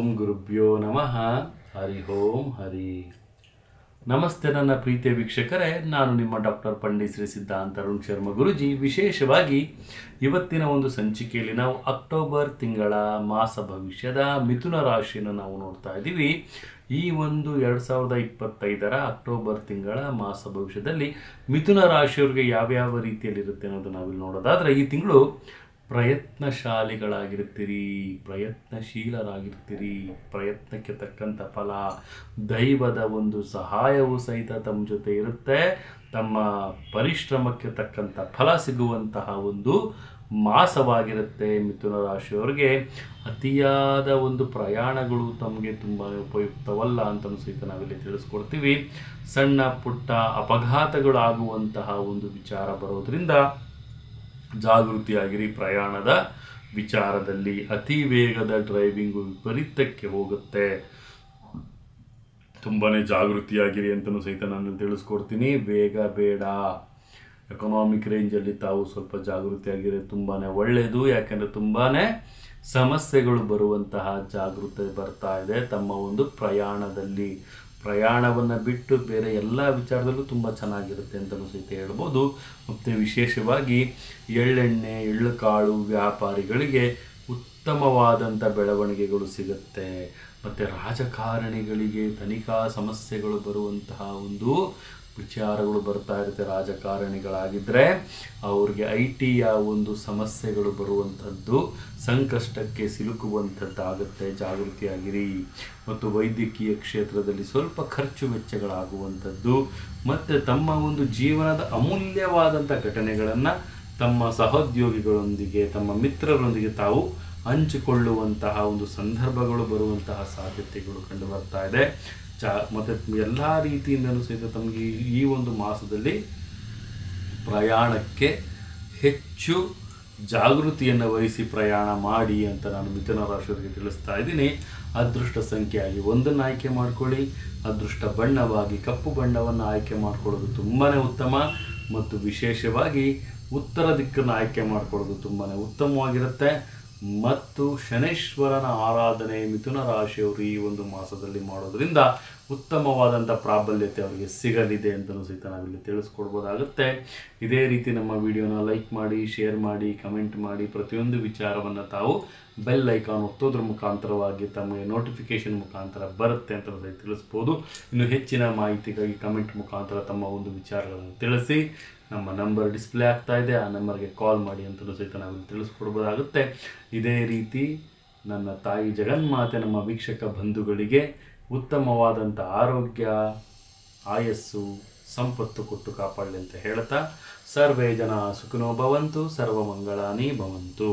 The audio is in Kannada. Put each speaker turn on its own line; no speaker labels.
ಓಂ ಗುರುಭ್ಯೋ ನಮಃ. ಹರಿ ಓಂ ಹರಿ. ನಮಸ್ತೆ ನನ್ನ ಪ್ರೀತಿಯ ವೀಕ್ಷಕರೇ, ನಾನು ನಿಮ್ಮ ಡಾಕ್ಟರ್ ಪಂಡಿತ್ ಶ್ರೀ ಸಿದ್ಧಾಂತ ಅರುಣ್ ಶರ್ಮ ಗುರುಜಿ. ವಿಶೇಷವಾಗಿ ಇವತ್ತಿನ ಒಂದು ಸಂಚಿಕೆಯಲ್ಲಿ ನಾವು ಅಕ್ಟೋಬರ್ ತಿಂಗಳ ಮಾಸ ಭವಿಷ್ಯದ ಮಿಥುನ ರಾಶಿಯನ್ನು ನಾವು ನೋಡ್ತಾ ಇದ್ದೀವಿ. ಈ ಒಂದು 2025 ಅಕ್ಟೋಬರ್ ತಿಂಗಳ ಮಾಸ ಭವಿಷ್ಯದಲ್ಲಿ ಮಿಥುನ ರಾಶಿಯವರಿಗೆ ಯಾವ್ಯಾವ ರೀತಿಯಲ್ಲಿರುತ್ತೆ ಅನ್ನೋದು ನಾವಿಲ್ಲಿ ನೋಡೋದಾದರೆ, ಈ ತಿಂಗಳು ಪ್ರಯತ್ನಶಾಲಿಗಳಾಗಿರ್ತೀರಿ, ಪ್ರಯತ್ನಶೀಲರಾಗಿರ್ತೀರಿ. ಪ್ರಯತ್ನಕ್ಕೆ ತಕ್ಕಂಥ ಫಲ, ದೈವದ ಒಂದು ಸಹಾಯವೂ ಸಹಿತ ತಮ್ಮ ಜೊತೆ ಇರುತ್ತೆ. ತಮ್ಮ ಪರಿಶ್ರಮಕ್ಕೆ ತಕ್ಕಂಥ ಫಲ ಸಿಗುವಂತಹ ಒಂದು ಮಾಸವಾಗಿರುತ್ತೆ. ಮಿಥುನ ರಾಶಿಯವರಿಗೆ ಅತಿಯಾದ ಒಂದು ಪ್ರಯಾಣಗಳು ತಮಗೆ ತುಂಬ ಉಪಯುಕ್ತವಲ್ಲ ಅಂತಲೂ ಸಹಿತ ನಾವಿಲ್ಲಿ ತಿಳಿಸ್ಕೊಡ್ತೀವಿ. ಸಣ್ಣ ಪುಟ್ಟ ಅಪಘಾತಗಳಾಗುವಂತಹ ಒಂದು ವಿಚಾರ ಬರೋದ್ರಿಂದ ಜಾಗೃತಿಯಾಗಿರಿ. ಪ್ರಯಾಣದ ವಿಚಾರದಲ್ಲಿ ಅತಿ ವೇಗದ ಡ್ರೈವಿಂಗು ವಿಪರೀತಕ್ಕೆ ಹೋಗುತ್ತೆ, ತುಂಬಾ ಜಾಗೃತಿಯಾಗಿರಿ ಅಂತಲೂ ಸಹಿತ ನಾನು ತಿಳಿಸ್ಕೊಡ್ತೀನಿ. ವೇಗ ಬೇಡ, ಎಕನಾಮಿಕ್ ರೇಂಜಲ್ಲಿ ತಾವು ಸ್ವಲ್ಪ ಜಾಗೃತಿಯಾಗಿರಿ, ತುಂಬಾ ಒಳ್ಳೆಯದು. ಯಾಕೆಂದರೆ ತುಂಬಾ ಸಮಸ್ಯೆಗಳು ಬರುವಂತಹ ಜಾಗೃತಿ ಬರ್ತಾ ಇದೆ ತಮ್ಮ ಒಂದು ಪ್ರಯಾಣದಲ್ಲಿ. ಪ್ರಯಾಣವನ್ನು ಬಿಟ್ಟು ಬೇರೆ ಎಲ್ಲ ವಿಚಾರದಲ್ಲೂ ತುಂಬ ಚೆನ್ನಾಗಿರುತ್ತೆ ಅಂತಲೂ ಸಹಿತ ಹೇಳ್ಬೋದು. ಮತ್ತು ವಿಶೇಷವಾಗಿ ಎಳ್ಳೆಣ್ಣೆ, ಎಳ್ಳುಕಾಳು ವ್ಯಾಪಾರಿಗಳಿಗೆ ಉತ್ತಮವಾದಂಥ ಬೆಳವಣಿಗೆಗಳು ಸಿಗುತ್ತೆ. ಮತ್ತು ರಾಜಕಾರಣಿಗಳಿಗೆ ತನಿಖಾ ಸಮಸ್ಯೆಗಳು ಬರುವಂತಹ ಒಂದು ವಿಚಾರಗಳು ಬರ್ತಾ ಇರುತ್ತೆ. ರಾಜಕಾರಣಿಗಳಾಗಿದ್ದರೆ ಅವ್ರಿಗೆ IT ಒಂದು ಸಮಸ್ಯೆಗಳು ಬರುವಂಥದ್ದು, ಸಂಕಷ್ಟಕ್ಕೆ ಸಿಲುಕುವಂಥದ್ದಾಗುತ್ತೆ. ಜಾಗೃತಿಯಾಗಿರಿ. ಮತ್ತು ವೈದ್ಯಕೀಯ ಕ್ಷೇತ್ರದಲ್ಲಿ ಸ್ವಲ್ಪ ಖರ್ಚು ವೆಚ್ಚಗಳಾಗುವಂಥದ್ದು, ಮತ್ತು ತಮ್ಮ ಒಂದು ಜೀವನದ ಅಮೂಲ್ಯವಾದಂಥ ಘಟನೆಗಳನ್ನು ತಮ್ಮ ಸಹೋದ್ಯೋಗಿಗಳೊಂದಿಗೆ, ತಮ್ಮ ಮಿತ್ರರೊಂದಿಗೆ ತಾವು ಹಂಚಿಕೊಳ್ಳುವಂತಹ ಒಂದು ಸಂದರ್ಭಗಳು ಬರುವಂತಹ ಸಾಧ್ಯತೆಗಳು ಕಂಡು ಬರ್ತಾ ಇದೆ. ಮತ್ತು ಎಲ್ಲ ರೀತಿಯಿಂದಲೂ ಸಹಿತ ತಮಗೆ ಈ ಒಂದು ಮಾಸದಲ್ಲಿ ಪ್ರಯಾಣಕ್ಕೆ ಹೆಚ್ಚು ಜಾಗೃತಿಯನ್ನು ವಹಿಸಿ ಪ್ರಯಾಣ ಮಾಡಿ ಅಂತ ನಾನು ಮಿಥುನ ರಾಶಿಯವರಿಗೆ ತಿಳಿಸ್ತಾ ಇದ್ದೀನಿ. ಅದೃಷ್ಟ ಸಂಖ್ಯೆಯಾಗಿ 1 ಆಯ್ಕೆ ಮಾಡ್ಕೊಳ್ಳಿ. ಅದೃಷ್ಟ ಬಣ್ಣವಾಗಿ ಕಪ್ಪು ಬಣ್ಣವನ್ನು ಆಯ್ಕೆ ಮಾಡ್ಕೊಳ್ಳೋದು ತುಂಬಾ ಉತ್ತಮ. ಮತ್ತು ವಿಶೇಷವಾಗಿ ಉತ್ತರ ದಿಕ್ಕನ್ನು ಆಯ್ಕೆ ಮಾಡ್ಕೊಳ್ಳೋದು ತುಂಬಾ ಉತ್ತಮವಾಗಿರುತ್ತೆ. ಮತ್ತು ಶನೈಶ್ವರನ ಆರಾಧನೆ ಮಿಥುನ ರಾಶಿಯವರು ಈ ಒಂದು ಮಾಸದಲ್ಲಿ ಮಾಡೋದ್ರಿಂದ ಉತ್ತಮವಾದಂಥ ಪ್ರಾಬಲ್ಯತೆ ಅವರಿಗೆ ಸಿಗಲಿದೆ ಅಂತಲೂ ಸಹಿತ ನಾವಿಲ್ಲಿ ತಿಳಿಸ್ಕೊಡ್ಬೋದಾಗುತ್ತೆ. ಇದೇ ರೀತಿ ನಮ್ಮ ವಿಡಿಯೋನ ಲೈಕ್ ಮಾಡಿ, ಶೇರ್ ಮಾಡಿ, ಕಮೆಂಟ್ ಮಾಡಿ. ಪ್ರತಿಯೊಂದು ವಿಚಾರವನ್ನು ತಾವು ಬೆಲ್ ಐಕಾನ್ ಒತ್ತೋದ್ರ ಮುಖಾಂತರವಾಗಿ ತಮಗೆ ನೋಟಿಫಿಕೇಷನ್ ಮುಖಾಂತರ ಬರುತ್ತೆ ಅಂತಲೂ ಸಹಿತ ತಿಳಿಸ್ಬೋದು. ಇನ್ನು ಹೆಚ್ಚಿನ ಮಾಹಿತಿಗಾಗಿ ಕಮೆಂಟ್ ಮುಖಾಂತರ ತಮ್ಮ ಒಂದು ವಿಚಾರಗಳನ್ನು ತಿಳಿಸಿ. ನಮ್ಮ ನಂಬರ್ ಡಿಸ್ಪ್ಲೇ ಆಗ್ತಾ ಇದೆ, ಆ ನಂಬರ್ಗೆ ಕಾಲ್ ಮಾಡಿ ಅಂತಲೂ ಸಹಿತ ನಾವು ತಿಳಿಸ್ಕೊಡ್ಬೋದಾಗುತ್ತೆ. ಇದೇ ರೀತಿ ನನ್ನ ತಾಯಿ ಜಗನ್ಮಾತೆ ನಮ್ಮ ವೀಕ್ಷಕ ಬಂಧುಗಳಿಗೆ ಉತ್ತಮವಾದಂಥ ಆರೋಗ್ಯ, ಆಯಸ್ಸು, ಸಂಪತ್ತು ಕೊಟ್ಟು ಕಾಪಾಡಲಿ ಅಂತ ಹೇಳ್ತಾ, ಸರ್ವೇ ಜನ ಸುಖಿನೋ ಭವಂತು, ಸರ್ವಮಂಗಳಾನಿ ಭವಂತು.